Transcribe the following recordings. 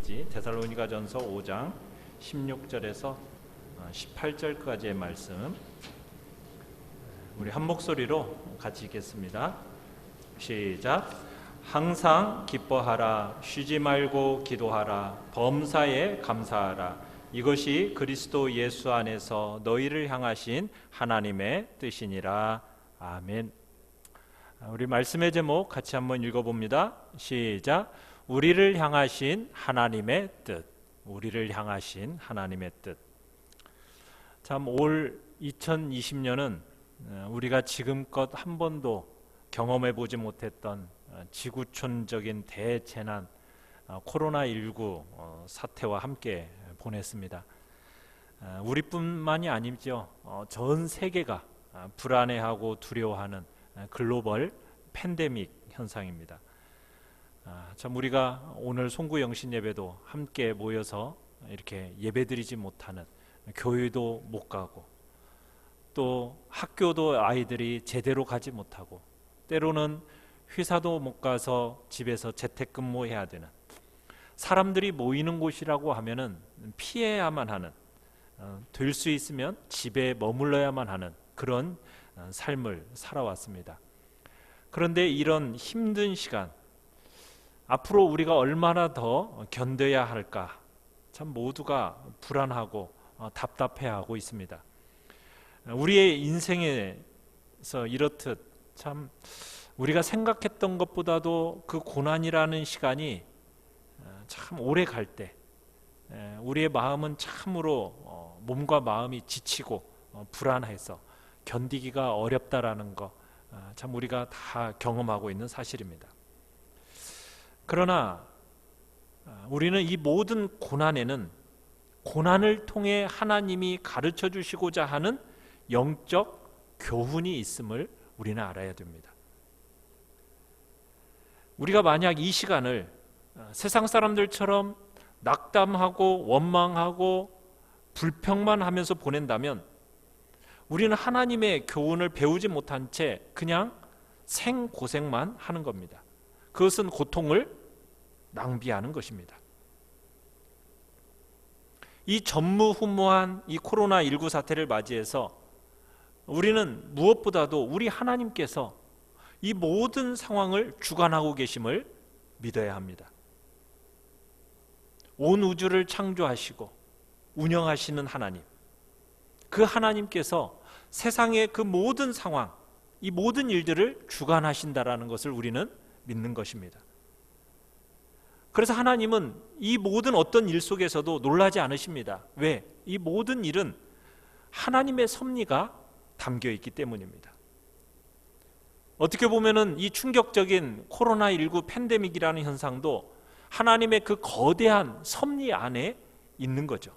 메시지 데살로니가전서 5장 16절에서 18절까지의 말씀 우리 한 목소리로 같이 읽겠습니다. 시작. 항상 기뻐하라, 쉬지 말고 기도하라, 범사에 감사하라. 이것이 그리스도 예수 안에서 너희를 향하신 하나님의 뜻이니라. 아멘. 우리 말씀의 제목 같이 한번 읽어봅니다. 시작. 우리를 향하신 하나님의 뜻. 우리를 향하신 하나님의 뜻. 참 올 2020년은 우리가 지금껏 한 번도 경험해 보지 못했던 지구촌적인 대재난 코로나19 사태와 함께 보냈습니다. 우리뿐만이 아니죠. 전 세계가 불안해하고 두려워하는 글로벌 팬데믹 현상입니다. 참 우리가 오늘 송구 영신 예배도 함께 모여서 이렇게 예배드리지 못하는, 교회도 못 가고 또 학교도 아이들이 제대로 가지 못하고 때로는 회사도 못 가서 집에서 재택근무해야 되는, 사람들이 모이는 곳이라고 하면은 피해야만 하는, 될 수 있으면 집에 머물러야만 하는 그런 삶을 살아왔습니다. 그런데 이런 힘든 시간, 앞으로 우리가 얼마나 더 견뎌야 할까, 참 모두가 불안하고 답답해하고 있습니다. 우리의 인생에서 이렇듯 참 우리가 생각했던 것보다도 그 고난이라는 시간이 참 오래 갈 때 우리의 마음은 참으로 몸과 마음이 지치고 불안해서 견디기가 어렵다라는 거 참 우리가 다 경험하고 있는 사실입니다. 그러나 우리는 이 모든 고난에는 고난을 통해 하나님이 가르쳐 주시고자 하는 영적 교훈이 있음을 우리는 알아야 됩니다. 우리가 만약 이 시간을 세상 사람들처럼 낙담하고 원망하고 불평만 하면서 보낸다면 우리는 하나님의 교훈을 배우지 못한 채 그냥 생고생만 하는 겁니다. 그것은 고통을 낭비하는 것입니다. 이 전무후무한 이 코로나19 사태를 맞이해서 우리는 무엇보다도 우리 하나님께서 이 모든 상황을 주관하고 계심을 믿어야 합니다. 온 우주를 창조하시고 운영하시는 하나님, 그 하나님께서 세상의 그 모든 상황, 이 모든 일들을 주관하신다라는 것을 우리는 믿는 것입니다. 그래서 하나님은 이 모든 어떤 일 속에서도 놀라지 않으십니다. 왜? 이 모든 일은 하나님의 섭리가 담겨 있기 때문입니다. 어떻게 보면은 이 충격적인 코로나19 팬데믹이라는 현상도 하나님의 그 거대한 섭리 안에 있는 거죠.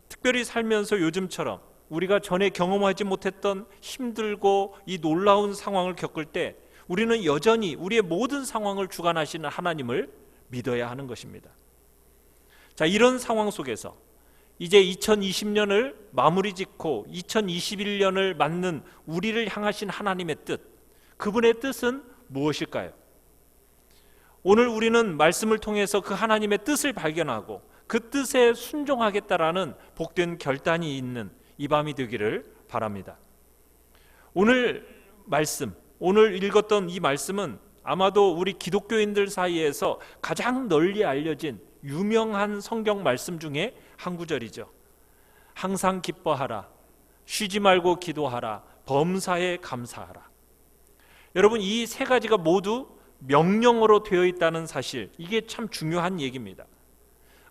특별히 살면서 요즘처럼 우리가 전에 경험하지 못했던 힘들고 이 놀라운 상황을 겪을 때 우리는 여전히 우리의 모든 상황을 주관하시는 하나님을 믿어야 하는 것입니다. 자, 이런 상황 속에서 이제 2020년을 마무리 짓고 2021년을 맞는 우리를 향하신 하나님의 뜻, 그분의 뜻은 무엇일까요? 오늘 우리는 말씀을 통해서 그 하나님의 뜻을 발견하고 그 뜻에 순종하겠다라는 복된 결단이 있는 이 밤이 되기를 바랍니다. 오늘 말씀, 오늘 읽었던 이 말씀은 아마도 우리 기독교인들 사이에서 가장 널리 알려진 유명한 성경 말씀 중에 한 구절이죠. 항상 기뻐하라, 쉬지 말고 기도하라, 범사에 감사하라. 여러분, 이 세 가지가 모두 명령어로 되어 있다는 사실, 이게 참 중요한 얘기입니다.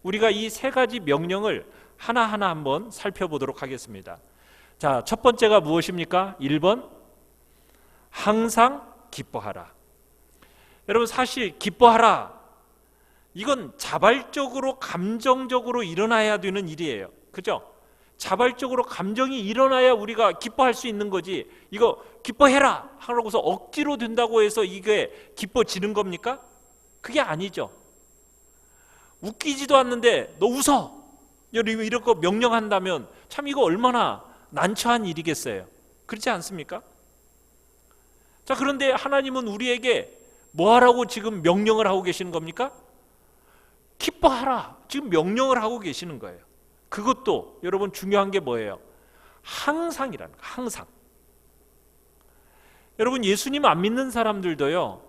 우리가 이 세 가지 명령을 하나하나 한번 살펴보도록 하겠습니다. 자, 첫 번째가 무엇입니까? 1번, 항상 기뻐하라. 여러분, 사실 기뻐하라, 이건 자발적으로 감정적으로 일어나야 되는 일이에요. 그죠? 자발적으로 감정이 일어나야 우리가 기뻐할 수 있는 거지, 이거 기뻐해라 하고서 억지로 된다고 해서 이게 기뻐지는 겁니까? 그게 아니죠. 웃기지도 않는데 너 웃어, 이런 거 명령한다면 참 이거 얼마나 난처한 일이겠어요. 그렇지 않습니까? 자, 그런데 하나님은 우리에게 뭐 하라고 지금 명령을 하고 계시는 겁니까? 기뻐하라. 지금 명령을 하고 계시는 거예요. 그것도 여러분 중요한 게 뭐예요? 항상이라는 거. 항상. 여러분 예수님 안 믿는 사람들도요,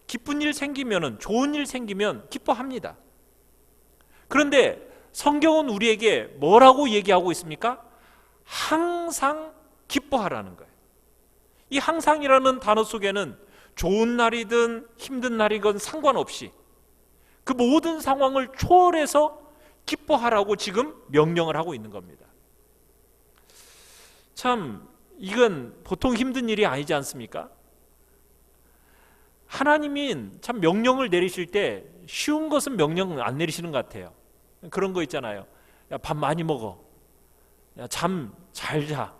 기쁜 일 생기면은, 좋은 일 생기면 기뻐합니다. 그런데 성경은 우리에게 뭐라고 얘기하고 있습니까? 항상 기뻐하라는 거예요. 이 항상이라는 단어 속에는 좋은 날이든 힘든 날이건 상관없이 그 모든 상황을 초월해서 기뻐하라고 지금 명령을 하고 있는 겁니다. 참 이건 보통 힘든 일이 아니지 않습니까? 하나님이 참 명령을 내리실 때 쉬운 것은 명령 안 내리시는 것 같아요. 그런 거 있잖아요. 야, 밥 많이 먹어. 야, 잠 잘 자.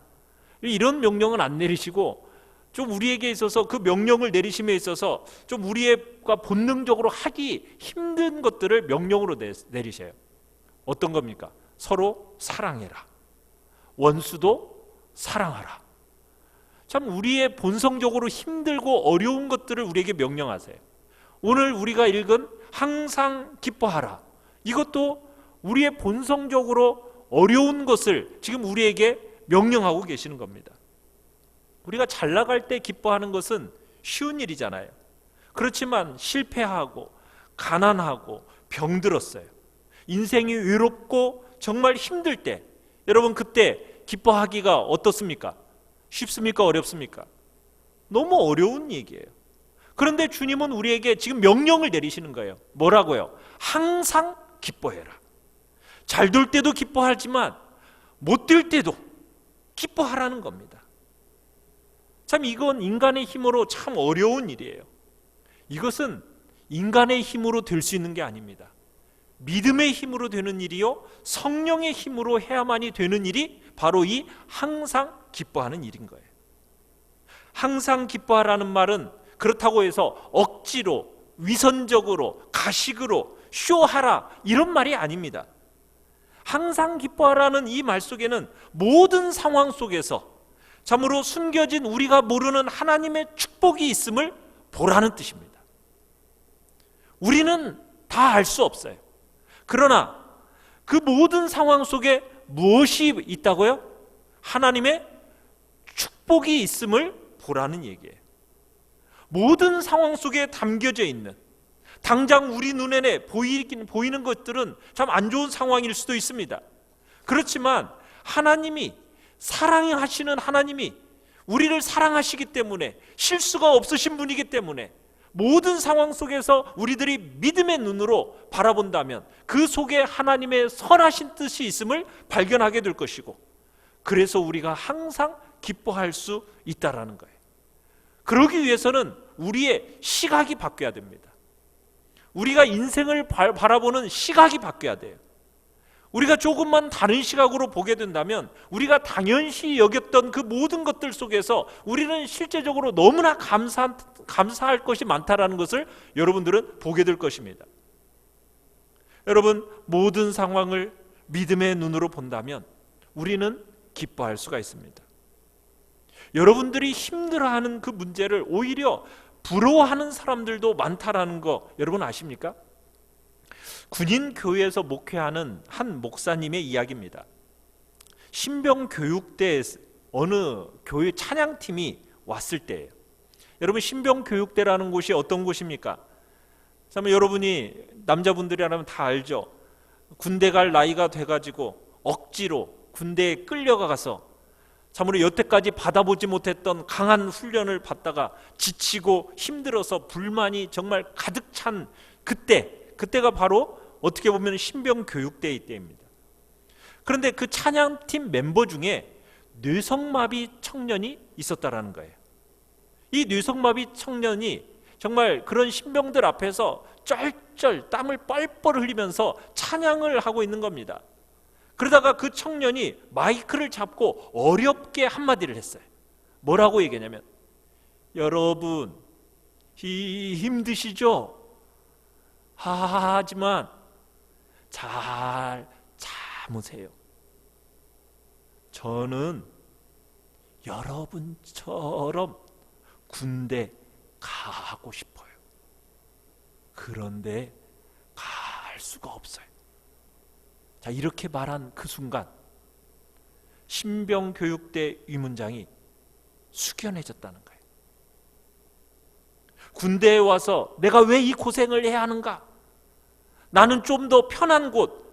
이런 명령은 안 내리시고 좀 우리에게 있어서 그 명령을 내리심에 있어서 좀 우리가 본능적으로 하기 힘든 것들을 명령으로 내리셔요. 어떤 겁니까? 서로 사랑해라. 원수도 사랑하라. 참 우리의 본성적으로 힘들고 어려운 것들을 우리에게 명령하세요. 오늘 우리가 읽은 항상 기뻐하라. 이것도 우리의 본성적으로 어려운 것을 지금 우리에게 명령하고 계시는 겁니다. 우리가 잘 나갈 때 기뻐하는 것은 쉬운 일이잖아요. 그렇지만 실패하고 가난하고 병들었어요. 인생이 외롭고 정말 힘들 때 여러분 그때 기뻐하기가 어떻습니까? 쉽습니까? 어렵습니까? 너무 어려운 얘기예요. 그런데 주님은 우리에게 지금 명령을 내리시는 거예요. 뭐라고요? 항상 기뻐해라. 잘 될 때도 기뻐하지만 못 될 때도 기뻐하라는 겁니다. 참 이건 인간의 힘으로 참 어려운 일이에요. 이것은 인간의 힘으로 될 수 있는 게 아닙니다. 믿음의 힘으로 되는 일이요, 성령의 힘으로 해야만이 되는 일이 바로 이 항상 기뻐하는 일인 거예요. 항상 기뻐하라는 말은 그렇다고 해서 억지로, 위선적으로, 가식으로 쇼하라 이런 말이 아닙니다. 항상 기뻐하라는 이 말 속에는 모든 상황 속에서 참으로 숨겨진 우리가 모르는 하나님의 축복이 있음을 보라는 뜻입니다. 우리는 다 알 수 없어요. 그러나 그 모든 상황 속에 무엇이 있다고요? 하나님의 축복이 있음을 보라는 얘기예요. 모든 상황 속에 담겨져 있는, 당장 우리 눈에 보이는 것들은 참 안 좋은 상황일 수도 있습니다. 그렇지만 하나님이, 사랑하시는 하나님이 우리를 사랑하시기 때문에, 실수가 없으신 분이기 때문에 모든 상황 속에서 우리들이 믿음의 눈으로 바라본다면 그 속에 하나님의 선하신 뜻이 있음을 발견하게 될 것이고, 그래서 우리가 항상 기뻐할 수 있다라는 거예요. 그러기 위해서는 우리의 시각이 바뀌어야 됩니다. 우리가 인생을 바라보는 시각이 바뀌어야 돼요. 우리가 조금만 다른 시각으로 보게 된다면 우리가 당연시 여겼던 그 모든 것들 속에서 우리는 실제적으로 너무나 감사할 것이 많다라는 것을 여러분들은 보게 될 것입니다. 여러분, 모든 상황을 믿음의 눈으로 본다면 우리는 기뻐할 수가 있습니다. 여러분들이 힘들어하는 그 문제를 오히려 부러워하는 사람들도 많다라는 거 여러분 아십니까? 군인 교회에서 목회하는 한 목사님의 이야기입니다. 신병교육대 어느 교회 찬양팀이 왔을 때예요. 여러분, 신병교육대라는 곳이 어떤 곳입니까? 여러분이 남자분들이라면 다 알죠. 군대 갈 나이가 돼가지고 억지로 군대에 끌려가서 참으로 여태까지 받아보지 못했던 강한 훈련을 받다가 지치고 힘들어서 불만이 정말 가득 찬 그때가 바로 어떻게 보면 신병교육대의 때입니다. 그런데 그 찬양팀 멤버 중에 뇌성마비 청년이 있었다라는 거예요. 이 뇌성마비 청년이 정말 그런 신병들 앞에서 쩔쩔 땀을 뻘뻘 흘리면서 찬양을 하고 있는 겁니다. 그러다가 그 청년이 마이크를 잡고 어렵게 한마디를 했어요. 뭐라고 얘기하냐면, 여러분 힘드시죠? 하지만 잘 참으세요. 저는 여러분처럼 군대 가고 싶어요. 그런데 갈 수가 없어요. 자, 이렇게 말한 그 순간 신병교육대 위문장이 숙연해졌다는 거예요. 군대에 와서 내가 왜 이 고생을 해야 하는가? 나는 좀 더 편한 곳,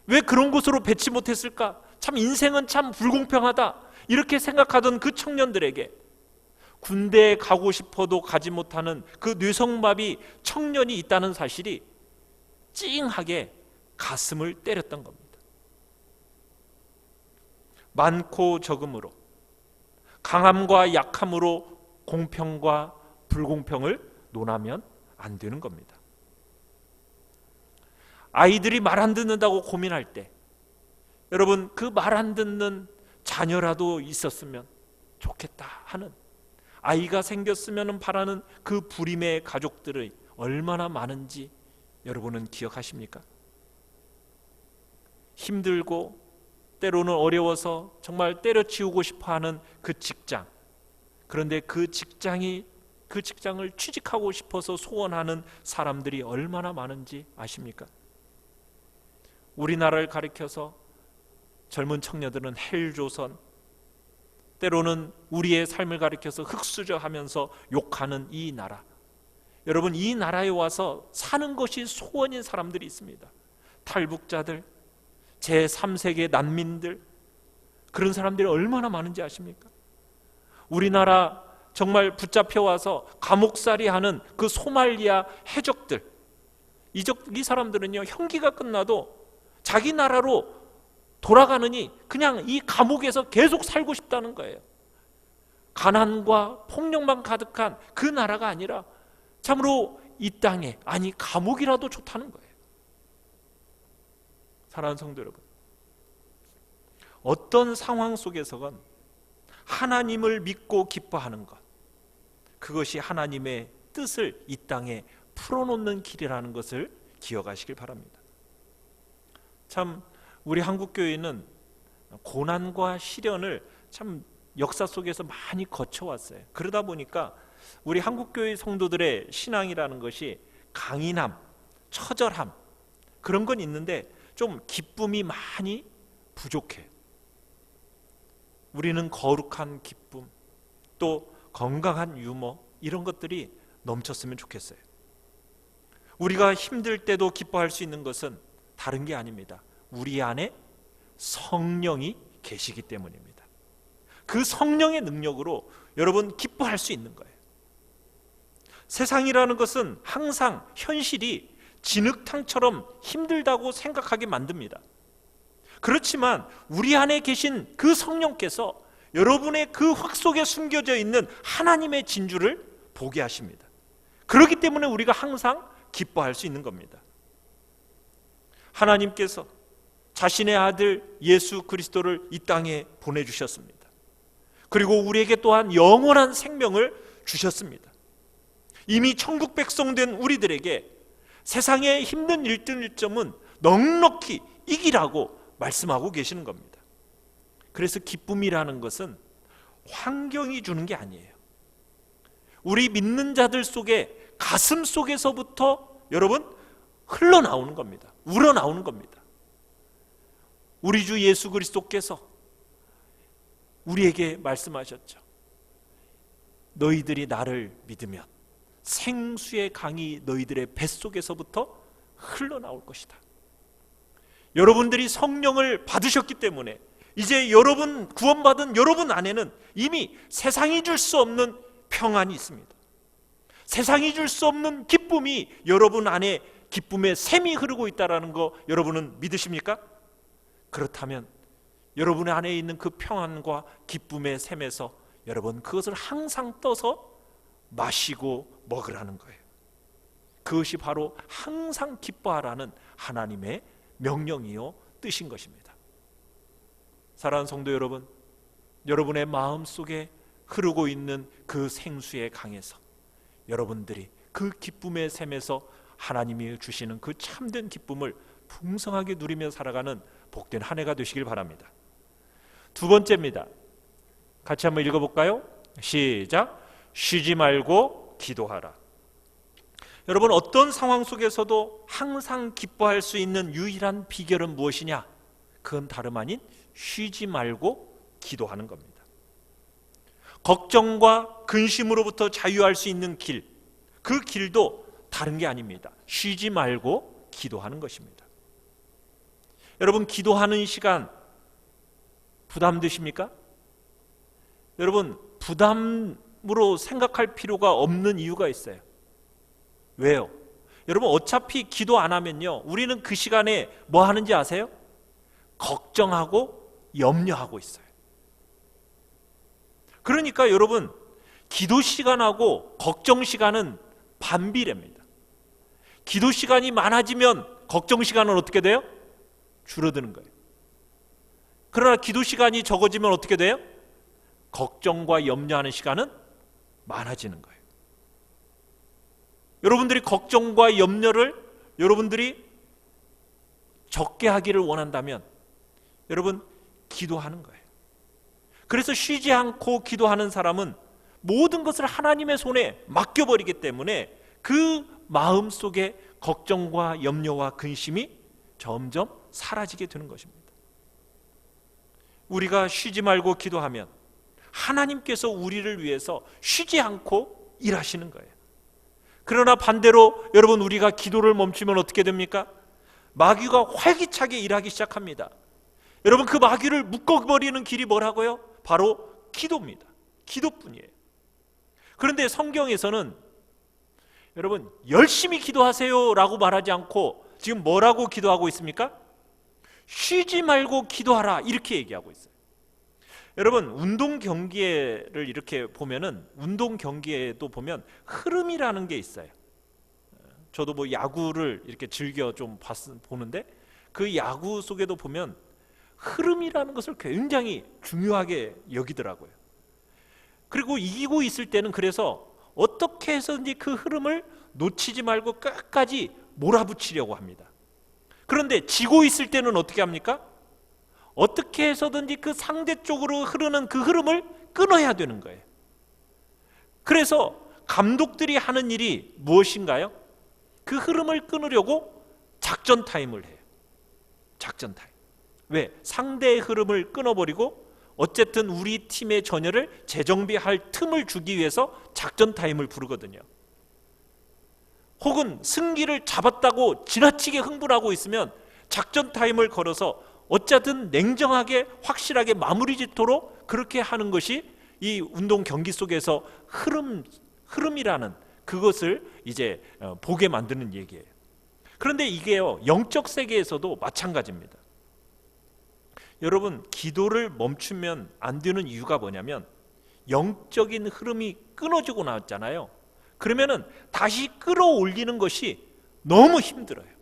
왜 그런 곳으로 배치 못했을까? 참 인생은 참 불공평하다, 이렇게 생각하던 그 청년들에게 군대에 가고 싶어도 가지 못하는 그 뇌성마비 청년이 있다는 사실이 찡하게 가슴을 때렸던 겁니다. 많고 적음으로, 강함과 약함으로 공평과 불공평을 논하면 안 되는 겁니다. 아이들이 말 안 듣는다고 고민할 때, 여러분, 그 말 안 듣는 자녀라도 있었으면 좋겠다 하는, 아이가 생겼으면 바라는 그 불임의 가족들이 얼마나 많은지 여러분은 기억하십니까? 힘들고 때로는 어려워서 정말 때려치우고 싶어하는 그 직장, 그런데 그 직장을 취직하고 싶어서 소원하는 사람들이 얼마나 많은지 아십니까? 우리나라를 가리켜서 젊은 청년들은 헬조선, 때로는 우리의 삶을 가리켜서 흑수저하면서 욕하는 이 나라, 여러분, 이 나라에 와서 사는 것이 소원인 사람들이 있습니다. 탈북자들, 제3세계 난민들, 그런 사람들이 얼마나 많은지 아십니까? 우리나라 정말 붙잡혀 와서 감옥살이 하는 그 소말리아 해적들, 이 사람들은요, 형기가 끝나도 자기 나라로 돌아가느니 그냥 이 감옥에서 계속 살고 싶다는 거예요. 가난과 폭력만 가득한 그 나라가 아니라 참으로 이 땅에, 아니 감옥이라도 좋다는 거예요. 사랑하는 성도 여러분, 어떤 상황 속에서건 하나님을 믿고 기뻐하는 것, 그것이 하나님의 뜻을 이 땅에 풀어놓는 길이라는 것을 기억하시길 바랍니다. 참 우리 한국교회는 고난과 시련을 참 역사 속에서 많이 거쳐왔어요. 그러다 보니까 우리 한국교회 성도들의 신앙이라는 것이 강인함, 처절함, 그런 건 있는데 좀 기쁨이 많이 부족해요. 우리는 거룩한 기쁨, 또 건강한 유머, 이런 것들이 넘쳤으면 좋겠어요. 우리가 힘들 때도 기뻐할 수 있는 것은 다른 게 아닙니다. 우리 안에 성령이 계시기 때문입니다. 그 성령의 능력으로 여러분 기뻐할 수 있는 거예요. 세상이라는 것은 항상 현실이 진흙탕처럼 힘들다고 생각하게 만듭니다. 그렇지만 우리 안에 계신 그 성령께서 여러분의 그 흙 속에 숨겨져 있는 하나님의 진주를 보게 하십니다. 그렇기 때문에 우리가 항상 기뻐할 수 있는 겁니다. 하나님께서 자신의 아들 예수 그리스도를 이 땅에 보내주셨습니다. 그리고 우리에게 또한 영원한 생명을 주셨습니다. 이미 천국 백성 된 우리들에게 세상의 힘든 일점은 넉넉히 이기라고 말씀하고 계시는 겁니다. 그래서 기쁨이라는 것은 환경이 주는 게 아니에요. 우리 믿는 자들 속에, 가슴 속에서부터 여러분 흘러나오는 겁니다. 우러나오는 겁니다. 우리 주 예수 그리스도께서 우리에게 말씀하셨죠. 너희들이 나를 믿으면 생수의 강이 너희들의 뱃속에서부터 흘러나올 것이다. 여러분들이 성령을 받으셨기 때문에 이제 여러분, 구원받은 여러분 안에는 이미 세상이 줄 수 없는 평안이 있습니다. 세상이 줄 수 없는 기쁨이 여러분 안에 기쁨의 샘이 흐르고 있다는 거 여러분은 믿으십니까? 그렇다면 여러분 안에 있는 그 평안과 기쁨의 샘에서 여러분 그것을 항상 떠서 마시고 먹으라는 거예요. 그것이 바로 항상 기뻐하라는 하나님의 명령이요 뜻인 것입니다. 사랑하는 성도 여러분, 여러분의 마음속에 흐르고 있는 그 생수의 강에서 여러분들이 그 기쁨의 샘에서 하나님이 주시는 그 참된 기쁨을 풍성하게 누리며 살아가는 복된 한 해가 되시길 바랍니다. 두 번째입니다. 같이 한번 읽어볼까요? 시작. 쉬지 말고 기도하라. 여러분, 어떤 상황 속에서도 항상 기뻐할 수 있는 유일한 비결은 무엇이냐? 그건 다름 아닌 쉬지 말고 기도하는 겁니다. 걱정과 근심으로부터 자유할 수 있는 길, 그 길도 다른 게 아닙니다. 쉬지 말고 기도하는 것입니다. 여러분, 기도하는 시간 부담되십니까? 여러분, 부담으로 생각할 필요가 없는 이유가 있어요. 왜요? 여러분, 어차피 기도 안 하면요, 우리는 그 시간에 뭐 하는지 아세요? 걱정하고 염려하고 있어요. 그러니까 여러분, 기도 시간하고 걱정 시간은 반비례입니다. 기도 시간이 많아지면 걱정 시간은 어떻게 돼요? 줄어드는 거예요. 그러나 기도 시간이 적어지면 어떻게 돼요? 걱정과 염려하는 시간은 많아지는 거예요. 여러분들이 걱정과 염려를 여러분들이 적게 하기를 원한다면 여러분, 기도하는 거예요. 그래서 쉬지 않고 기도하는 사람은 모든 것을 하나님의 손에 맡겨버리기 때문에 그 마음 속에 걱정과 염려와 근심이 점점 사라지게 되는 것입니다. 우리가 쉬지 말고 기도하면 하나님께서 우리를 위해서 쉬지 않고 일하시는 거예요. 그러나 반대로 여러분, 우리가 기도를 멈추면 어떻게 됩니까? 마귀가 활기차게 일하기 시작합니다. 여러분, 그 마귀를 묶어버리는 길이 뭐라고요? 바로 기도입니다. 기도뿐이에요. 그런데 성경에서는 여러분, 열심히 기도하세요 라고 말하지 않고 지금 뭐라고 기도하고 있습니까? 쉬지 말고 기도하라, 이렇게 얘기하고 있어요. 여러분, 운동 경기를 이렇게 보면은, 운동 경기에도 보면 흐름이라는 게 있어요. 저도 뭐 야구를 이렇게 즐겨 좀 보는데, 그 야구 속에도 보면 흐름이라는 것을 굉장히 중요하게 여기더라고요. 그리고 이기고 있을 때는 그래서 어떻게 해서든지 그 흐름을 놓치지 말고 끝까지 몰아붙이려고 합니다. 그런데 지고 있을 때는 어떻게 합니까? 어떻게 해서든지 그 상대 쪽으로 흐르는 그 흐름을 끊어야 되는 거예요. 그래서 감독들이 하는 일이 무엇인가요? 그 흐름을 끊으려고 작전 타임을 해요. 작전 타임. 왜? 상대의 흐름을 끊어버리고 어쨌든 우리 팀의 전열을 재정비할 틈을 주기 위해서 작전 타임을 부르거든요. 혹은 승기를 잡았다고 지나치게 흥분하고 있으면 작전 타임을 걸어서 어쨌든 냉정하게 확실하게 마무리 짓도록 그렇게 하는 것이 이 운동 경기 속에서 흐름이라는 그것을 이제 보게 만드는 얘기예요. 그런데 이게요, 영적 세계에서도 마찬가지입니다. 여러분, 기도를 멈추면 안 되는 이유가 뭐냐면 영적인 흐름이 끊어지고 나왔잖아요. 그러면은 다시 끌어올리는 것이 너무 힘들어요.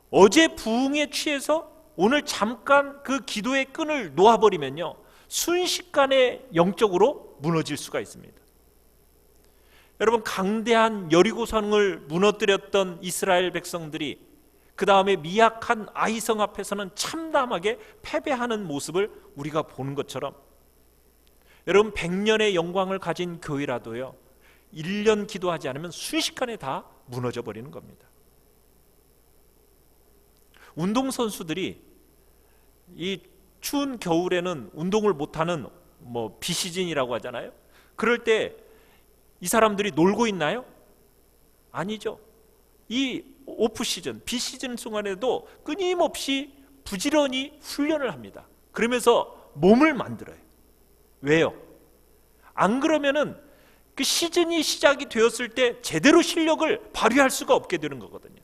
어제 부흥에 취해서 오늘 잠깐 그 기도의 끈을 놓아버리면요, 순식간에 영적으로 무너질 수가 있습니다. 여러분, 강대한 여리고성을 무너뜨렸던 이스라엘 백성들이 그 다음에 미약한 아이성 앞에서는 참담하게 패배하는 모습을 우리가 보는 것처럼, 여러분, 100년의 영광을 가진 교회라도요, 1년 기도하지 않으면 순식간에 다 무너져 버리는 겁니다. 운동선수들이 이 추운 겨울에는 운동을 못하는 뭐 비시즌이라고 하잖아요. 그럴 때 이 사람들이 놀고 있나요? 아니죠. 이 오프시즌, 비시즌 동안에도 끊임없이 부지런히 훈련을 합니다. 그러면서 몸을 만들어요. 왜요? 안 그러면은 그 시즌이 시작이 되었을 때 제대로 실력을 발휘할 수가 없게 되는 거거든요.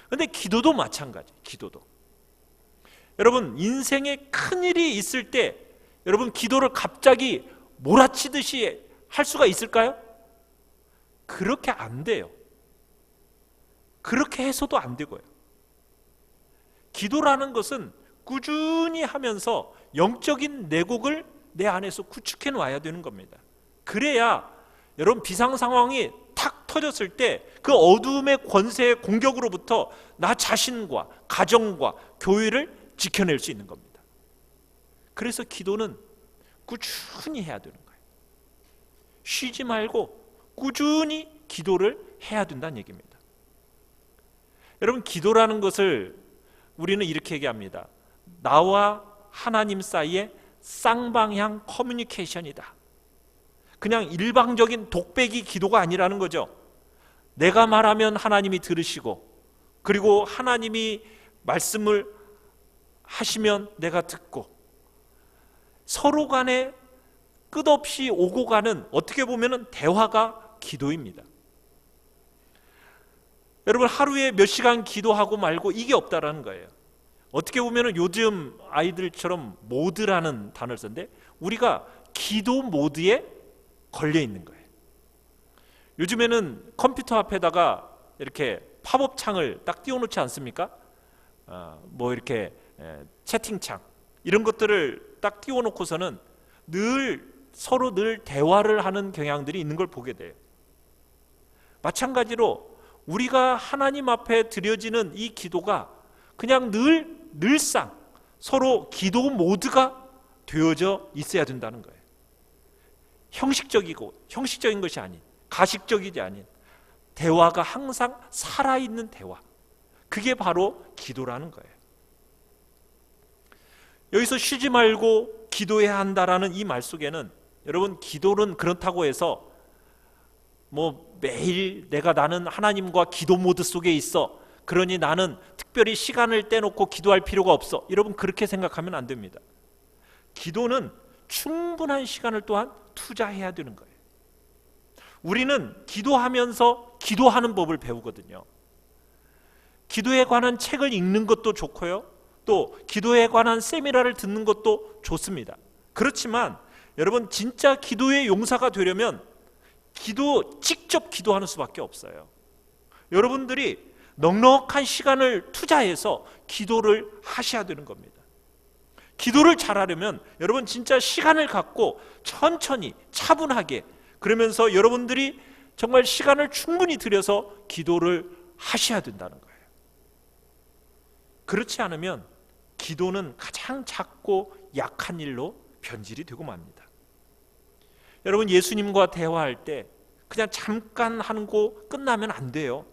그런데 기도도 마찬가지. 기도도 여러분, 인생에 큰일이 있을 때 여러분, 기도를 갑자기 몰아치듯이 할 수가 있을까요? 그렇게 안 돼요. 그렇게 해서도 안 되고요. 기도라는 것은 꾸준히 하면서 영적인 내곡을 내 안에서 구축해 놔야 되는 겁니다. 그래야 여러분, 비상 상황이 탁 터졌을 때 그 어둠의 권세의 공격으로부터 나 자신과 가정과 교회를 지켜낼 수 있는 겁니다. 그래서 기도는 꾸준히 해야 되는 거예요. 쉬지 말고 꾸준히 기도를 해야 된다는 얘기입니다. 여러분, 기도라는 것을 우리는 이렇게 얘기합니다. 나와 하나님 사이의 쌍방향 커뮤니케이션이다. 그냥 일방적인 독배기 기도가 아니라는 거죠. 내가 말하면 하나님이 들으시고, 그리고 하나님이 말씀을 하시면 내가 듣고, 서로 간에 끝없이 오고 가는, 어떻게 보면 대화가 기도입니다. 여러분, 하루에 몇 시간 기도하고 말고 이게 없다라는 거예요. 어떻게 보면 요즘 아이들처럼 모드라는 단어를 썼는데, 우리가 기도 모드에 걸려 있는 거예요. 요즘에는 컴퓨터 앞에다가 이렇게 팝업 창을 딱 띄워놓지 않습니까? 뭐 이렇게 채팅창 이런 것들을 딱 띄워놓고서는 서로 늘 대화를 하는 경향들이 있는 걸 보게 돼요. 마찬가지로 우리가 하나님 앞에 드려지는 이 기도가 그냥 늘상 서로 기도 모드가 되어져 있어야 된다는 거예요. 형식적인 것이 아닌, 가식적이지 않은 대화가 항상 살아있는 대화, 그게 바로 기도라는 거예요. 여기서 쉬지 말고 기도해야 한다라는 이 말 속에는, 여러분, 기도는 그렇다고 해서 뭐 매일 나는 하나님과 기도 모드 속에 있어, 그러니 나는 특별히 시간을 떼놓고 기도할 필요가 없어, 여러분 그렇게 생각하면 안 됩니다. 기도는 충분한 시간을 또한 투자해야 되는 거예요. 우리는 기도하면서 기도하는 법을 배우거든요. 기도에 관한 책을 읽는 것도 좋고요, 또 기도에 관한 세미나를 듣는 것도 좋습니다. 그렇지만 여러분, 진짜 기도의 용사가 되려면 직접 기도하는 수밖에 없어요. 여러분들이 넉넉한 시간을 투자해서 기도를 하셔야 되는 겁니다. 기도를 잘하려면 여러분 진짜 시간을 갖고 천천히 차분하게, 그러면서 여러분들이 정말 시간을 충분히 들여서 기도를 하셔야 된다는 거예요. 그렇지 않으면 기도는 가장 작고 약한 일로 변질이 되고 맙니다. 여러분, 예수님과 대화할 때 그냥 잠깐 하고 끝나면 안 돼요.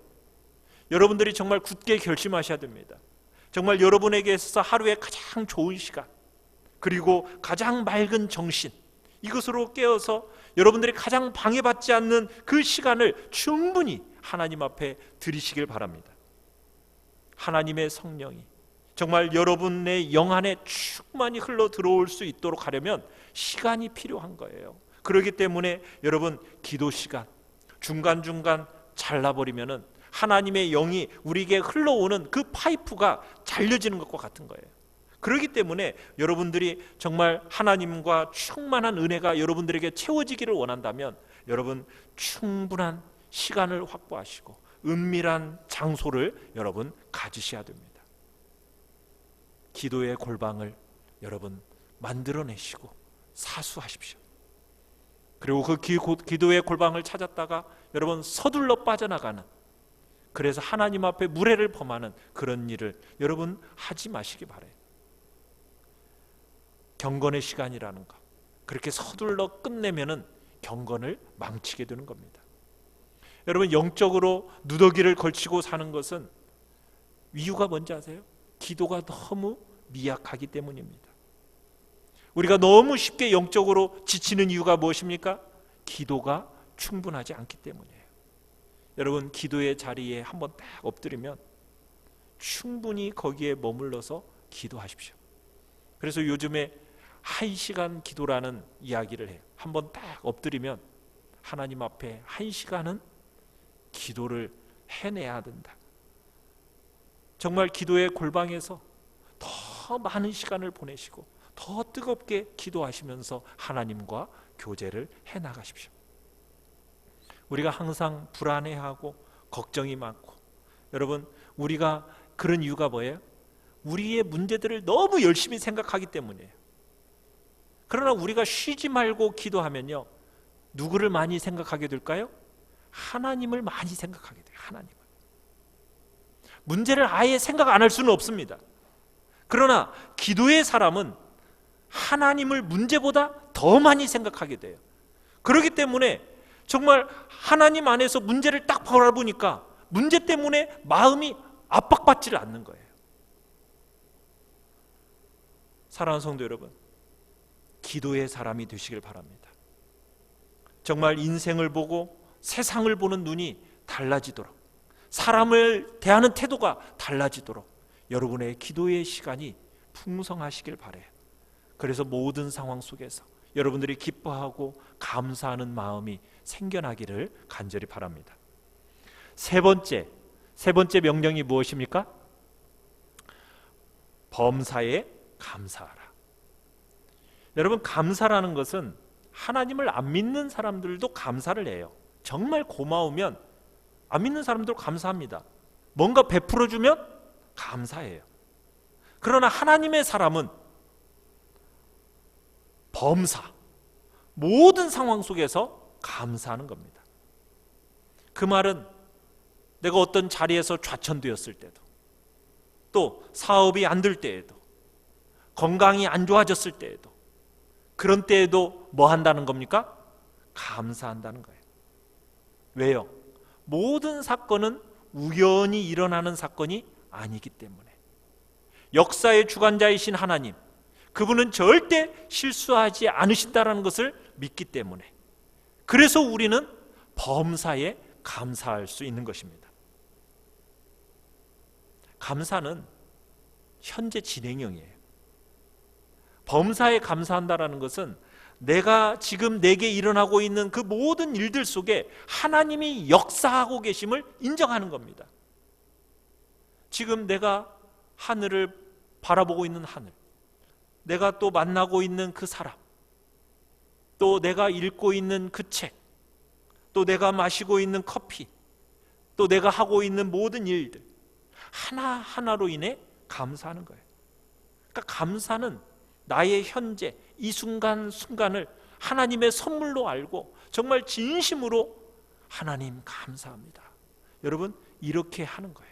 여러분들이 정말 굳게 결심하셔야 됩니다. 정말 여러분에게 있어서 하루에 가장 좋은 시간, 그리고 가장 맑은 정신, 이것으로 깨어서 여러분들이 가장 방해받지 않는 그 시간을 충분히 하나님 앞에 드리시길 바랍니다. 하나님의 성령이 정말 여러분의 영 안에 충만히 흘러 들어올 수 있도록 하려면 시간이 필요한 거예요. 그렇기 때문에 여러분, 기도 시간 중간중간 잘라버리면은 하나님의 영이 우리에게 흘러오는 그 파이프가 잘려지는 것과 같은 거예요. 그렇기 때문에 여러분들이 정말 하나님과 충만한 은혜가 여러분들에게 채워지기를 원한다면 여러분, 충분한 시간을 확보하시고 은밀한 장소를 여러분 가지셔야 됩니다. 기도의 골방을 여러분 만들어내시고 사수하십시오. 그리고 그 기도의 골방을 찾았다가 여러분 서둘러 빠져나가는, 그래서 하나님 앞에 무례를 범하는 그런 일을 여러분 하지 마시기 바라요. 경건의 시간이라는 것, 그렇게 서둘러 끝내면은 경건을 망치게 되는 겁니다. 여러분, 영적으로 누더기를 걸치고 사는 것은 이유가 뭔지 아세요? 기도가 너무 미약하기 때문입니다. 우리가 너무 쉽게 영적으로 지치는 이유가 무엇입니까? 기도가 충분하지 않기 때문이에요. 여러분, 기도의 자리에 한번 딱 엎드리면 충분히 거기에 머물러서 기도하십시오. 그래서 요즘에 1시간 기도라는 이야기를 해요. 한번 딱 엎드리면 하나님 앞에 1시간은 기도를 해내야 된다. 정말 기도의 골방에서 더 많은 시간을 보내시고 더 뜨겁게 기도하시면서 하나님과 교제를 해나가십시오. 우리가 항상 불안해하고 걱정이 많고, 여러분, 우리가 그런 이유가 뭐예요? 우리의 문제들을 너무 열심히 생각하기 때문이에요. 그러나 우리가 쉬지 말고 기도하면요, 누구를 많이 생각하게 될까요? 하나님을 많이 생각하게 돼요. 하나님을. 문제를 아예 생각 안 할 수는 없습니다. 그러나 기도의 사람은 하나님을 문제보다 더 많이 생각하게 돼요. 그렇기 때문에 정말 하나님 안에서 문제를 딱 바라보니까 문제 때문에 마음이 압박받지를 않는 거예요. 사랑하는 성도 여러분, 기도의 사람이 되시길 바랍니다. 정말 인생을 보고 세상을 보는 눈이 달라지도록, 사람을 대하는 태도가 달라지도록 여러분의 기도의 시간이 풍성하시길 바라요. 그래서 모든 상황 속에서 여러분들이 기뻐하고 감사하는 마음이 생겨나기를 간절히 바랍니다. 세 번째 명령이 무엇입니까? 범사에 감사하라. 여러분, 감사라는 것은 하나님을 안 믿는 사람들도 감사를 해요. 정말 고마우면 안 믿는 사람들도 감사합니다. 뭔가 베풀어주면 감사해요. 그러나 하나님의 사람은 범사, 모든 상황 속에서 감사하는 겁니다. 그 말은 내가 어떤 자리에서 좌천되었을 때도, 또 사업이 안 될 때에도, 건강이 안 좋아졌을 때에도, 그런 때에도 뭐 한다는 겁니까? 감사한다는 거예요. 왜요? 모든 사건은 우연히 일어나는 사건이 아니기 때문에. 역사의 주관자이신 하나님, 그분은 절대 실수하지 않으신다는 것을 믿기 때문에, 그래서 우리는 범사에 감사할 수 있는 것입니다. 감사는 현재 진행형이에요. 범사에 감사한다는 것은 내가 지금 내게 일어나고 있는 그 모든 일들 속에 하나님이 역사하고 계심을 인정하는 겁니다. 지금 내가 하늘을 바라보고 있는 하늘, 내가 또 만나고 있는 그 사람, 또 내가 읽고 있는 그 책, 또 내가 마시고 있는 커피, 또 내가 하고 있는 모든 일들 하나하나로 인해 감사하는 거예요. 그러니까 감사는 나의 현재 이 순간순간을 하나님의 선물로 알고 정말 진심으로 하나님 감사합니다, 여러분, 이렇게 하는 거예요.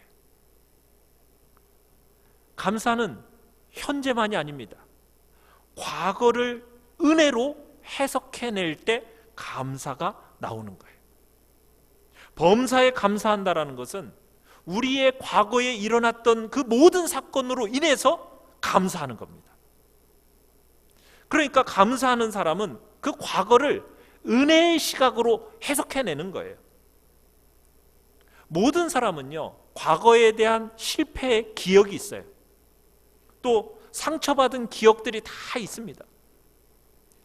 감사는 현재만이 아닙니다. 과거를 은혜로 해석해낼 때 감사가 나오는 거예요. 범사에 감사한다는 것은 우리의 과거에 일어났던 그 모든 사건으로 인해서 감사하는 겁니다. 그러니까 감사하는 사람은 그 과거를 은혜의 시각으로 해석해내는 거예요. 모든 사람은요, 과거에 대한 실패의 기억이 있어요. 또 상처받은 기억들이 다 있습니다.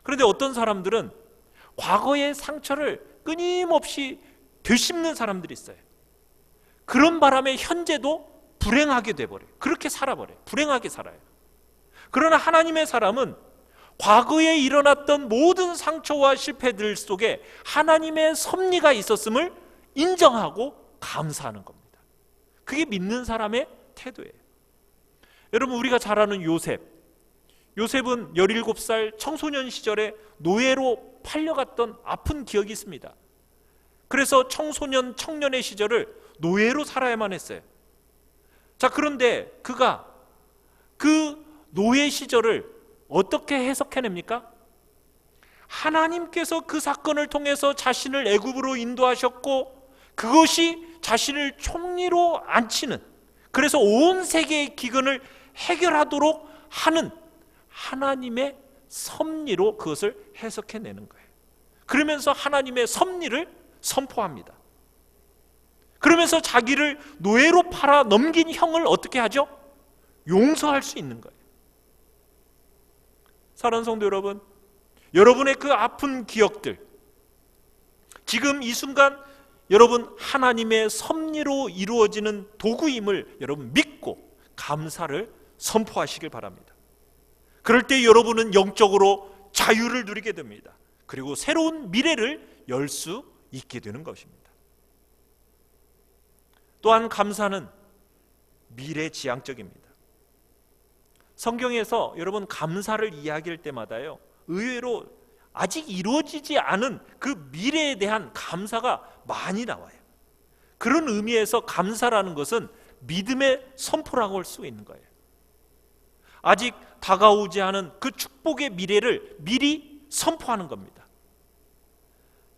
그런데 어떤 사람들은 과거의 상처를 끊임없이 되씹는 사람들이 있어요. 그런 바람에 현재도 불행하게 돼버려요. 그렇게 살아버려요. 불행하게 살아요. 그러나 하나님의 사람은 과거에 일어났던 모든 상처와 실패들 속에 하나님의 섭리가 있었음을 인정하고 감사하는 겁니다. 그게 믿는 사람의 태도예요. 여러분, 우리가 잘 아는 요셉은 17살 청소년 시절에 노예로 팔려갔던 아픈 기억이 있습니다. 그래서 청년의 시절을 노예로 살아야만 했어요. 자, 그런데 그가 그 노예 시절을 어떻게 해석해냅니까? 하나님께서 그 사건을 통해서 자신을 애굽으로 인도하셨고, 그것이 자신을 총리로 앉히는, 그래서 온 세계의 기근을 해결하도록 하는 하나님의 섭리로 그것을 해석해내는 거예요. 그러면서 하나님의 섭리를 선포합니다. 그러면서 자기를 노예로 팔아 넘긴 형을 어떻게 하죠? 용서할 수 있는 거예요. 사랑하는 성도 여러분, 여러분의 그 아픈 기억들, 지금 이 순간 여러분 하나님의 섭리로 이루어지는 도구임을 여러분 믿고 감사를 선포하시길 바랍니다. 그럴 때 여러분은 영적으로 자유를 누리게 됩니다. 그리고 새로운 미래를 열 수 있게 되는 것입니다. 또한 감사는 미래지향적입니다. 성경에서 여러분 감사를 이야기할 때마다요, 의외로 아직 이루어지지 않은 그 미래에 대한 감사가 많이 나와요. 그런 의미에서 감사라는 것은 믿음의 선포라고 할 수 있는 거예요. 아직 다가오지 않은 그 축복의 미래를 미리 선포하는 겁니다.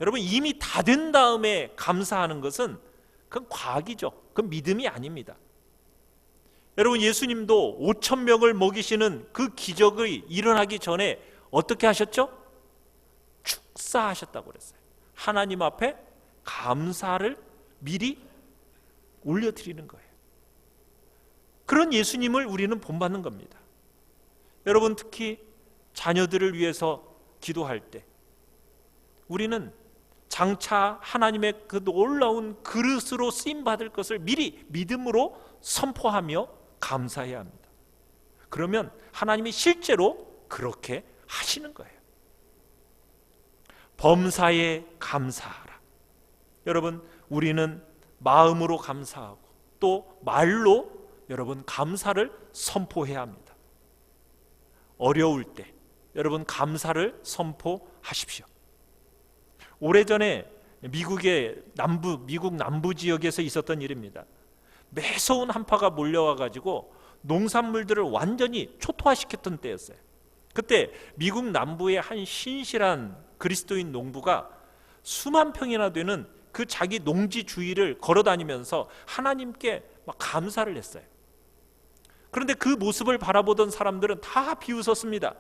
여러분, 이미 다 된 다음에 감사하는 것은 그건 과학이죠. 그건 믿음이 아닙니다. 여러분, 예수님도 5천 명을 먹이시는 그 기적이 일어나기 전에 어떻게 하셨죠? 축사하셨다고 그랬어요. 하나님 앞에 감사를 미리 올려드리는 거예요. 그런 예수님을 우리는 본받는 겁니다. 여러분, 특히 자녀들을 위해서 기도할 때 우리는 장차 하나님의 그 놀라운 그릇으로 쓰임받을 것을 미리 믿음으로 선포하며 감사해야 합니다. 그러면 하나님이 실제로 그렇게 하시는 거예요. 범사에 감사하라. 여러분, 우리는 마음으로 감사하고 또 말로 여러분 감사를 선포해야 합니다. 어려울 때 여러분 감사를 선포하십시오. 오래전에 미국 남부 지역에서 있었던 일입니다. 매서운 한파가 몰려와 가지고 농산물들을 완전히 초토화시켰던 때였어요. 그때 미국 남부의 한 신실한 그리스도인 농부가 수만 평이나 되는 그 자기 농지 주위를 걸어 다니면서 하나님께 막 감사를 했어요. 그런데 그 모습을 바라보던 사람들은 다 비웃었습니다.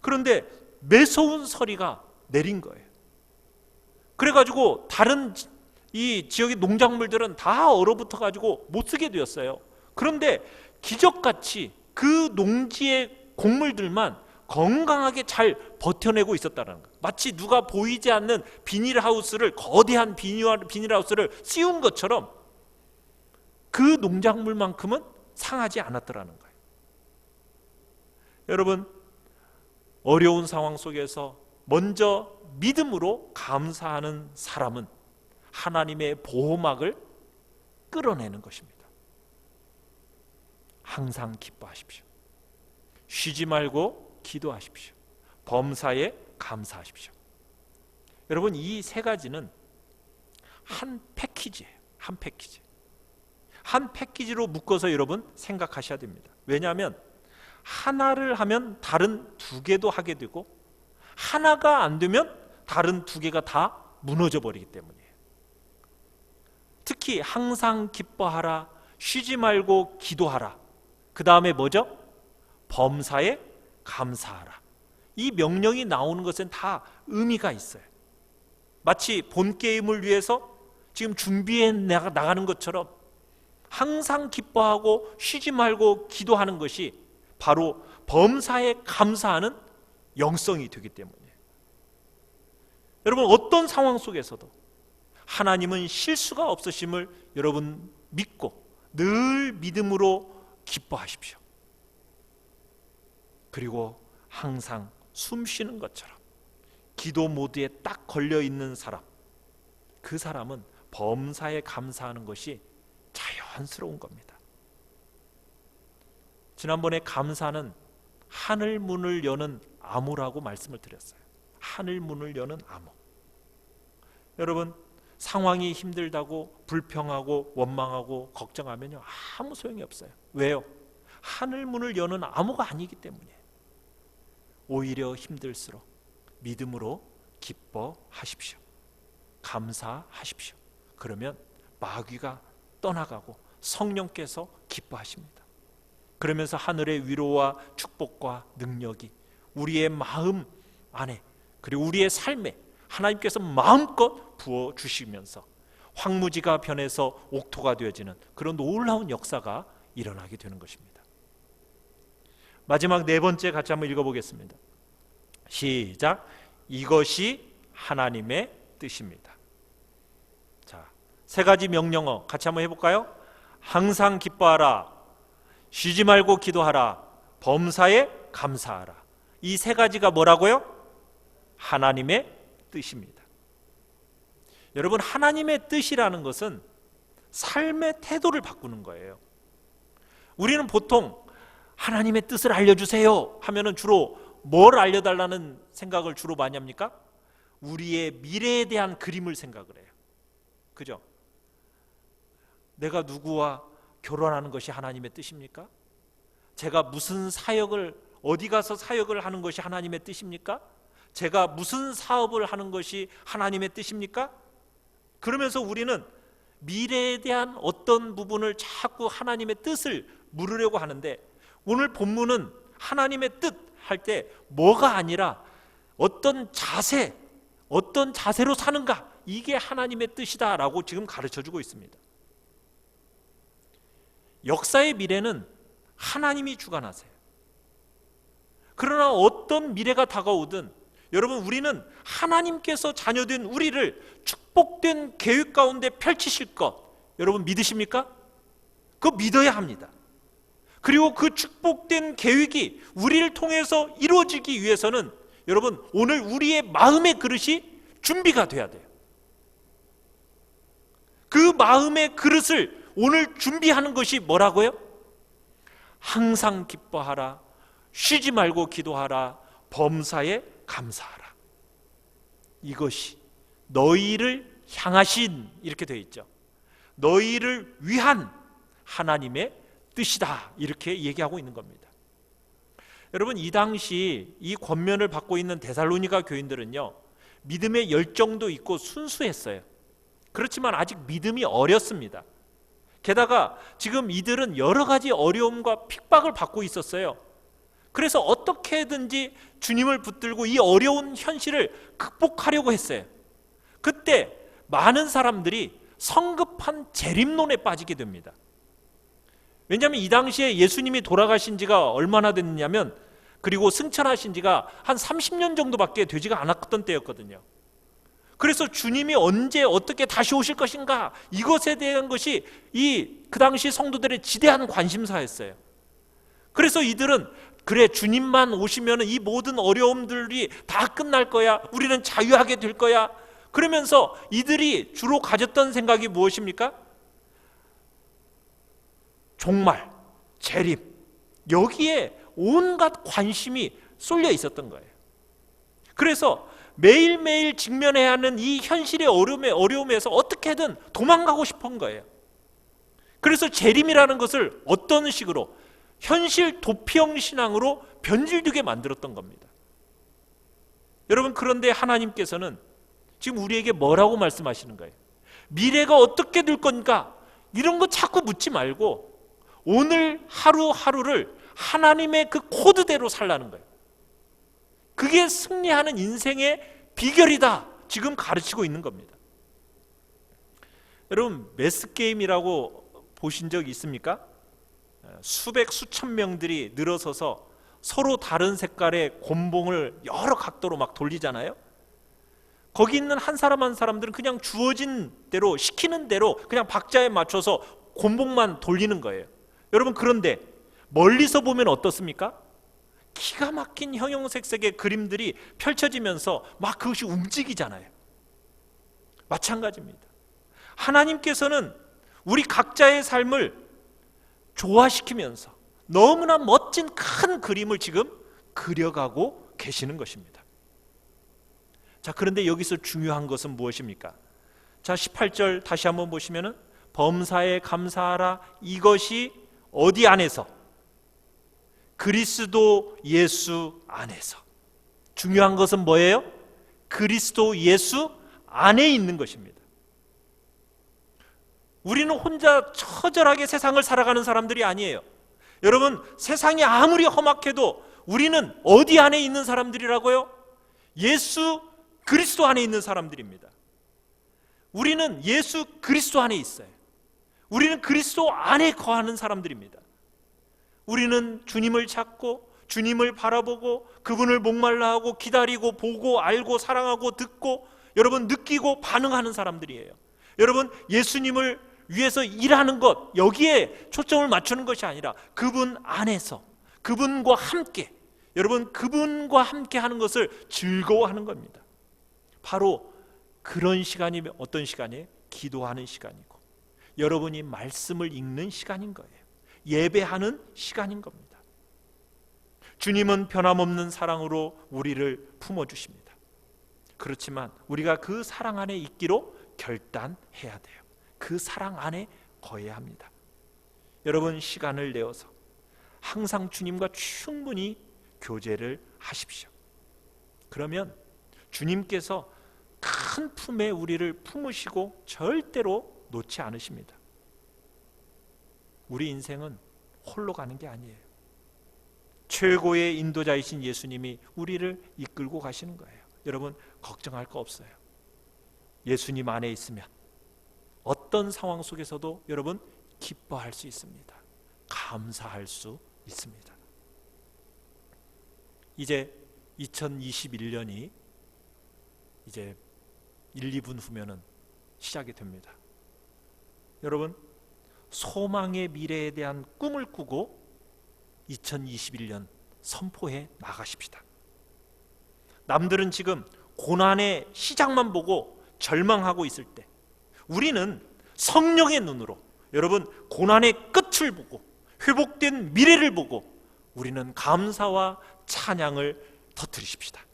그런데 매서운 서리가 내린 거예요. 그래가지고 다른 이 지역의 농작물들은 다 얼어붙어 가지고 못 쓰게 되었어요. 그런데 기적같이 그 농지의 곡물들만 건강하게 잘 버텨내고 있었다는 거예요. 마치 누가 보이지 않는 비닐하우스를, 거대한 비닐하우스를 씌운 것처럼 그 농작물만큼은 상하지 않았더라는 거예요. 여러분, 어려운 상황 속에서 먼저 믿음으로 감사하는 사람은 하나님의 보호막을 끌어내는 것입니다. 항상 기뻐하십시오. 쉬지 말고 기도하십시오. 범사에 감사하십시오. 여러분, 이 세 가지는 한 패키지예요. 한 패키지. 한 패키지로 묶어서 여러분 생각하셔야 됩니다. 왜냐하면 하나를 하면 다른 두 개도 하게 되고 하나가 안 되면 다른 두 개가 다 무너져 버리기 때문이에요. 특히 항상 기뻐하라, 쉬지 말고 기도하라. 그 다음에 뭐죠? 범사에 감사하라. 이 명령이 나오는 것은 다 의미가 있어요. 마치 본 게임을 위해서 지금 준비해 나가는 것처럼 항상 기뻐하고 쉬지 말고 기도하는 것이 바로 범사에 감사하는 영성이 되기 때문이에요. 여러분, 어떤 상황 속에서도 하나님은 실수가 없으심을 여러분 믿고 늘 믿음으로 기뻐하십시오. 그리고 항상 숨 쉬는 것처럼 기도 모드에 딱 걸려 있는 사람, 그 사람은 범사에 감사하는 것이 자연스러운 겁니다. 지난번에 감사는 하늘 문을 여는 암호라고 말씀을 드렸어요. 하늘 문을 여는 암호. 여러분, 상황이 힘들다고 불평하고 원망하고 걱정하면요, 아무 소용이 없어요. 왜요? 하늘 문을 여는 암호가 아니기 때문이에요. 오히려 힘들수록 믿음으로 기뻐하십시오. 감사하십시오. 그러면 마귀가 떠나가고 성령께서 기뻐하십니다. 그러면서 하늘의 위로와 축복과 능력이 우리의 마음 안에, 그리고 우리의 삶에 하나님께서 마음껏 부어주시면서 황무지가 변해서 옥토가 되어지는 그런 놀라운 역사가 일어나게 되는 것입니다. 마지막 네 번째 같이 한번 읽어보겠습니다. 시작. 이것이 하나님의 뜻입니다. 자, 세 가지 명령어 같이 한번 해볼까요? 항상 기뻐하라, 쉬지 말고 기도하라, 범사에 감사하라. 이 세 가지가 뭐라고요? 하나님의 뜻입니다. 여러분, 하나님의 뜻이라는 것은 삶의 태도를 바꾸는 거예요. 우리는 보통 하나님의 뜻을 알려주세요 하면은 주로 뭘 알려달라는 생각을 주로 많이 합니까? 우리의 미래에 대한 그림을 생각을 해요. 그죠? 내가 누구와 결혼하는 것이 하나님의 뜻입니까? 제가 무슨 사역을, 어디 가서 사역을 하는 것이 하나님의 뜻입니까? 제가 무슨 사업을 하는 것이 하나님의 뜻입니까? 그러면서 우리는 미래에 대한 어떤 부분을 자꾸 하나님의 뜻을 물으려고 하는데, 오늘 본문은 하나님의 뜻 할 때 뭐가 아니라 어떤 자세, 어떤 자세로 사는가, 이게 하나님의 뜻이다라고 지금 가르쳐주고 있습니다. 역사의 미래는 하나님이 주관하세요. 그러나 어떤 미래가 다가오든 여러분, 우리는 하나님께서 자녀된 우리를 축복된 계획 가운데 펼치실 것, 여러분 믿으십니까? 그거 믿어야 합니다. 그리고 그 축복된 계획이 우리를 통해서 이루어지기 위해서는 여러분, 오늘 우리의 마음의 그릇이 준비가 돼야 돼요. 그 마음의 그릇을 오늘 준비하는 것이 뭐라고요? 항상 기뻐하라, 쉬지 말고 기도하라, 범사에 감사하라. 이것이 너희를 향하신, 이렇게 되어 있죠. 너희를 위한 하나님의 뜻이다, 이렇게 얘기하고 있는 겁니다. 여러분, 이 당시 이 권면을 받고 있는 데살로니가 교인들은요, 믿음의 열정도 있고 순수했어요. 그렇지만 아직 믿음이 어렸습니다. 게다가 지금 이들은 여러 가지 어려움과 핍박을 받고 있었어요. 그래서 어떻게든지 주님을 붙들고 이 어려운 현실을 극복하려고 했어요. 그때 많은 사람들이 성급한 재림론에 빠지게 됩니다. 왜냐하면 이 당시에 예수님이 돌아가신 지가 얼마나 됐냐면, 그리고 승천하신 지가 한 30년 정도밖에 되지가 않았던 때였거든요. 그래서 주님이 언제 어떻게 다시 오실 것인가, 이것에 대한 것이 그 당시 성도들의 지대한 관심사였어요. 그래서 이들은 그래, 주님만 오시면 이 모든 어려움들이 다 끝날 거야, 우리는 자유하게 될 거야, 그러면서 이들이 주로 가졌던 생각이 무엇입니까? 종말, 재림, 여기에 온갖 관심이 쏠려 있었던 거예요. 그래서 매일매일 직면해야 하는 이 현실의 어려움에서 어떻게든 도망가고 싶은 거예요. 그래서 재림이라는 것을 어떤 식으로, 현실 도피형 신앙으로 변질되게 만들었던 겁니다. 여러분, 그런데 하나님께서는 지금 우리에게 뭐라고 말씀하시는 거예요? 미래가 어떻게 될 건가, 이런 거 자꾸 묻지 말고 오늘 하루하루를 하나님의 그 코드대로 살라는 거예요. 그게 승리하는 인생의 비결이다, 지금 가르치고 있는 겁니다. 여러분, 매스게임이라고 보신 적 있습니까? 수백 수천 명들이 늘어서서 서로 다른 색깔의 곤봉을 여러 각도로 막 돌리잖아요. 거기 있는 한 사람 한 사람들은 그냥 주어진 대로, 시키는 대로 그냥 박자에 맞춰서 곤봉만 돌리는 거예요. 여러분, 그런데 멀리서 보면 어떻습니까? 기가 막힌 형형색색의 그림들이 펼쳐지면서 막 그것이 움직이잖아요. 마찬가지입니다. 하나님께서는 우리 각자의 삶을 조화시키면서 너무나 멋진 큰 그림을 지금 그려가고 계시는 것입니다. 자, 그런데 여기서 중요한 것은 무엇입니까? 자, 18절 다시 한번 보시면은, 범사에 감사하라, 이것이 어디 안에서? 그리스도 예수 안에서. 중요한 것은 뭐예요? 그리스도 예수 안에 있는 것입니다. 우리는 혼자 처절하게 세상을 살아가는 사람들이 아니에요. 여러분, 세상이 아무리 험악해도 우리는 어디 안에 있는 사람들이라고요? 예수 그리스도 안에 있는 사람들입니다. 우리는 예수 그리스도 안에 있어요. 우리는 그리스도 안에 거하는 사람들입니다. 우리는 주님을 찾고 주님을 바라보고 그분을 목말라하고 기다리고 보고 알고 사랑하고 듣고, 여러분, 느끼고 반응하는 사람들이에요. 여러분, 예수님을 위해서 일하는 것, 여기에 초점을 맞추는 것이 아니라 그분 안에서 그분과 함께, 여러분, 그분과 함께 하는 것을 즐거워하는 겁니다. 바로 그런 시간이 어떤 시간이에요? 기도하는 시간이고, 여러분이 말씀을 읽는 시간인 거예요. 예배하는 시간인 겁니다. 주님은 변함없는 사랑으로 우리를 품어주십니다. 그렇지만 우리가 그 사랑 안에 있기로 결단해야 돼요. 그 사랑 안에 거해야 합니다. 여러분, 시간을 내어서 항상 주님과 충분히 교제를 하십시오. 그러면 주님께서 큰 품에 우리를 품으시고 절대로 놓지 않으십니다. 우리 인생은 홀로 가는 게 아니에요. 최고의 인도자이신 예수님이 우리를 이끌고 가시는 거예요. 여러분, 걱정할 거 없어요. 예수님 안에 있으면 어떤 상황 속에서도 여러분 기뻐할 수 있습니다. 감사할 수 있습니다. 이제 2021년이 이제 1, 2분 후면은 시작이 됩니다. 여러분, 소망의 미래에 대한 꿈을 꾸고 2021년 선포해 나가십시다. 남들은 지금 고난의 시작만 보고 절망하고 있을 때, 우리는 성령의 눈으로 여러분 고난의 끝을 보고 회복된 미래를 보고 우리는 감사와 찬양을 터뜨리십시다.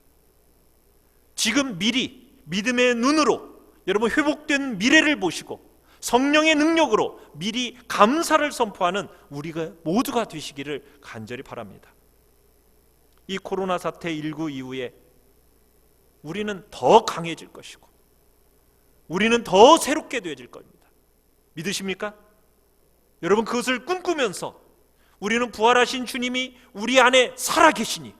지금 미리 믿음의 눈으로 여러분 회복된 미래를 보시고 성령의 능력으로 미리 감사를 선포하는 우리가 모두가 되시기를 간절히 바랍니다. 이 코로나 사태 19 이후에 우리는 더 강해질 것이고 우리는 더 새롭게 되어질 겁니다. 믿으십니까? 여러분, 그것을 꿈꾸면서 우리는 부활하신 주님이 우리 안에 살아계시니,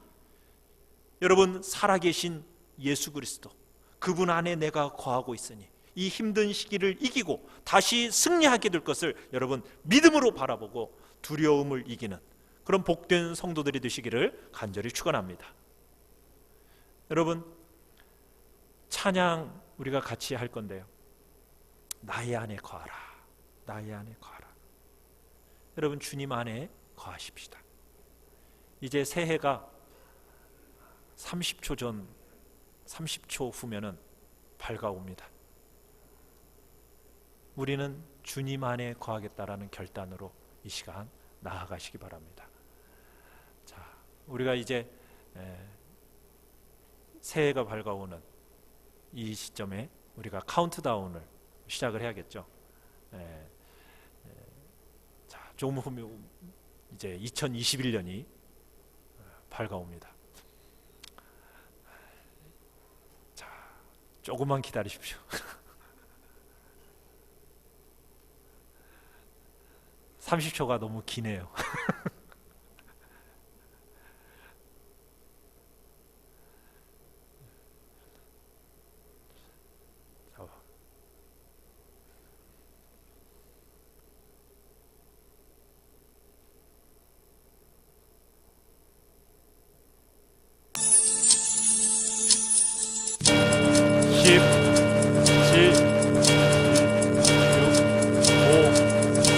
여러분, 살아계신 예수 그리스도, 그분 안에 내가 거하고 있으니 이 힘든 시기를 이기고 다시 승리하게 될 것을 여러분 믿음으로 바라보고 두려움을 이기는 그런 복된 성도들이 되시기를 간절히 축원합니다. 여러분, 찬양 우리가 같이 할 건데요. 나의 안에 거하라, 나의 안에 거하라. 여러분, 주님 안에 거하십시다. 이제 새해가 30초 전, 30초 후면은 밝아옵니다. 우리는 주님 안에 거하겠다라는 결단으로 이 시간 나아가시기 바랍니다. 자, 우리가 이제 새해가 밝아오는 이 시점에 우리가 카운트다운을 시작을 해야겠죠. 자, 조금 후면 이제 2021년이 밝아옵니다. 자, 조금만 기다리십시오. 30초가 너무 기네요.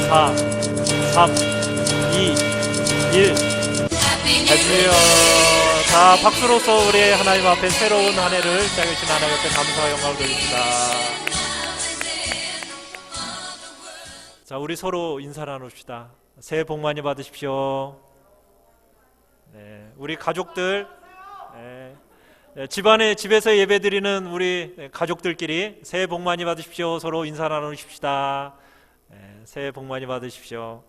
사, 3, 2, 1. 할렐루야. 자, 박수로서 우리 하나님 앞에 새로운 한 해를 시작해 주신 하나님 앞에 감사와 영광을 돌립니다. 자, 우리 서로 인사 나눕시다. 새해 복 많이 받으십시오. 네, 우리 가족들, 집에서 예배드리는 우리 가족들끼리 새해 복 많이 받으십시오. 서로 인사 나누십시다. 새해 복 많이 받으십시오.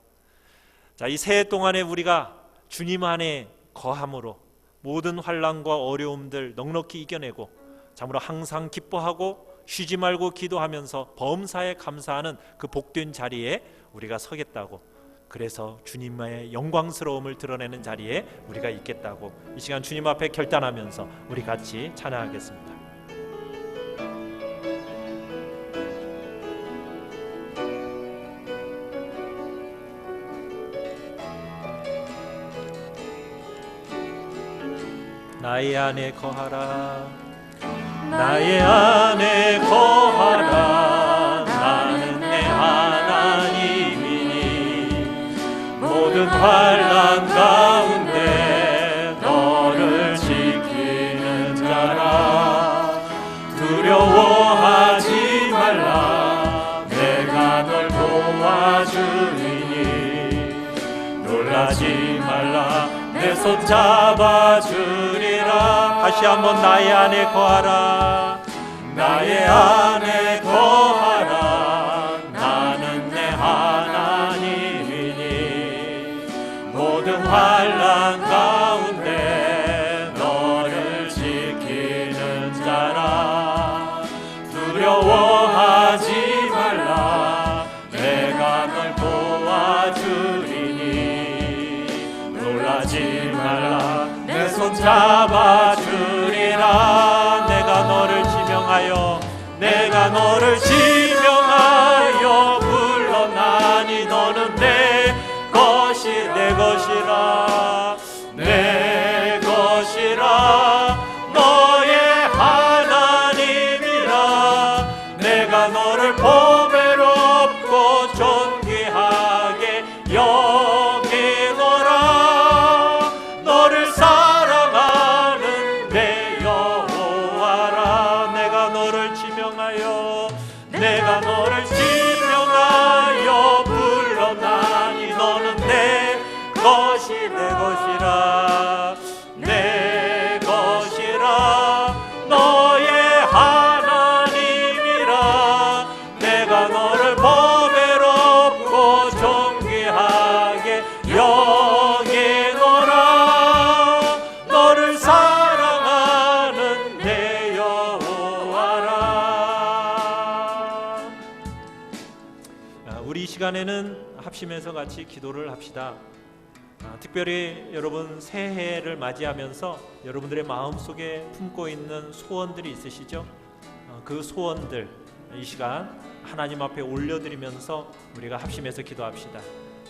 자, 이 새해 동안에 우리가 주님 안에 거함으로 모든 환난과 어려움들 넉넉히 이겨내고 참으로 항상 기뻐하고 쉬지 말고 기도하면서 범사에 감사하는 그 복된 자리에 우리가 서겠다고, 그래서 주님의 영광스러움을 드러내는 자리에 우리가 있겠다고 이 시간 주님 앞에 결단하면서 우리 같이 찬양하겠습니다. 나의 안에 거하라, 나의 안에 거하라. 나는 내 하나님이니 모든 환난 가운데 너를 지키는 자라. 두려워하지 말라, 내가 널 도와주리니. 놀라지 말라, 내 손 잡아주리라. 다시 한번 나의 안에 거하라, 나의 안에 거하라. 나는 내 하나님이니 모든 환난 가운데 너를 지키 잡아주리니 놀라지 말라 내 손 잡아주리라. 내가 너를 지명하여 내가 너를 지명하여 불러나니 너는 내 것이 내 것이라 내 것이라 너의 하나님이라. 내가 너를 보배롭고 존귀하게 여기노라. 너를 사랑하는 내 여호와라. 내가 너를 지명하여 내가 너를 지명하여 불러나니 너는 내 것이 내 것이라 내 것이라 너의 하나님이라. 내가 너를 보배롭고 존귀하게 여기노라. 너를 사랑하는 내 여호와라. 우리 이 시간에는 합심해서 같이 기도를 합시다. 특별히 여러분 새해를 맞이하면서 여러분들의 마음속에 품고 있는 소원들이 있으시죠? 그 소원들 이 시간 하나님 앞에 올려드리면서 우리가 합심해서 기도합시다.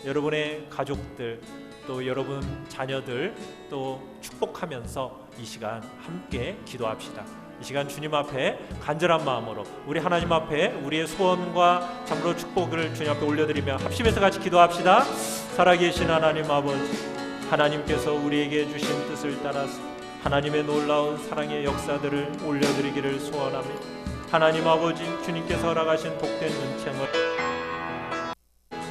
여러분의 가족들 또 여러분 자녀들 또 축복하면서 이 시간 함께 기도합시다. 이 시간 주님 앞에 간절한 마음으로 우리 하나님 앞에 우리의 소원과 참으로 축복을 주님 앞에 올려드리며 합심해서 같이 기도합시다. 살아계신 하나님 아버지, 하나님께서 우리에게 주신 뜻을 따라서 하나님의 놀라운 사랑의 역사들을 올려드리기를 소원합니다. 하나님 아버지, 주님께서 허락하신 복된 은총을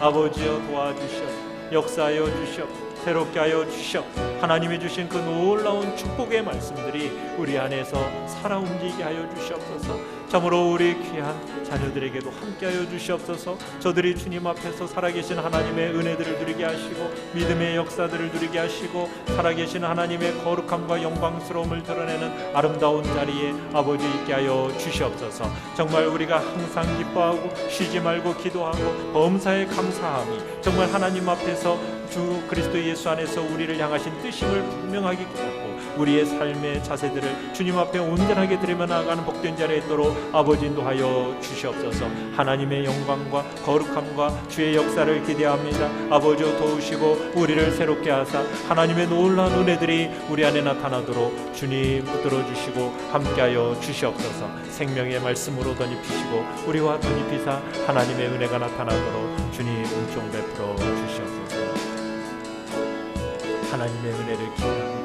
아버지여 도와주시옵소서. 역사하여 주시옵소서. 새롭게 하여 주시옵소서. 하나님이 주신 그 놀라운 축복의 말씀들이 우리 안에서 살아 움직이게 하여 주시옵소서. 참으로 우리 귀한 자녀들에게도 함께하여 주시옵소서. 저들이 주님 앞에서 살아계신 하나님의 은혜들을 누리게 하시고 믿음의 역사들을 누리게 하시고 살아계신 하나님의 거룩함과 영광스러움을 드러내는 아름다운 자리에 아버지 있게 하여 주시옵소서. 정말 우리가 항상 기뻐하고 쉬지 말고 기도하고 범사에 감사함이 정말 하나님 앞에서 주 그리스도 예수 안에서 우리를 향하신 뜻임을 분명하게 깨닫고 우리의 삶의 자세들을 주님 앞에 온전하게 드리며 나아가는 복된 자리에 있도록 아버지 인도하여 주시옵소서. 하나님의 영광과 거룩함과 주의 역사를 기대합니다. 아버지 도우시고 우리를 새롭게 하사 하나님의 놀라운 은혜들이 우리 안에 나타나도록 주님 붙들어 주시고 함께하여 주시옵소서. 생명의 말씀으로 덧입히시고 우리와 덧입히사 하나님의 은혜가 나타나도록 주님 은총 베풀어 주시옵소서. 하나님의 은혜를 기대합니다.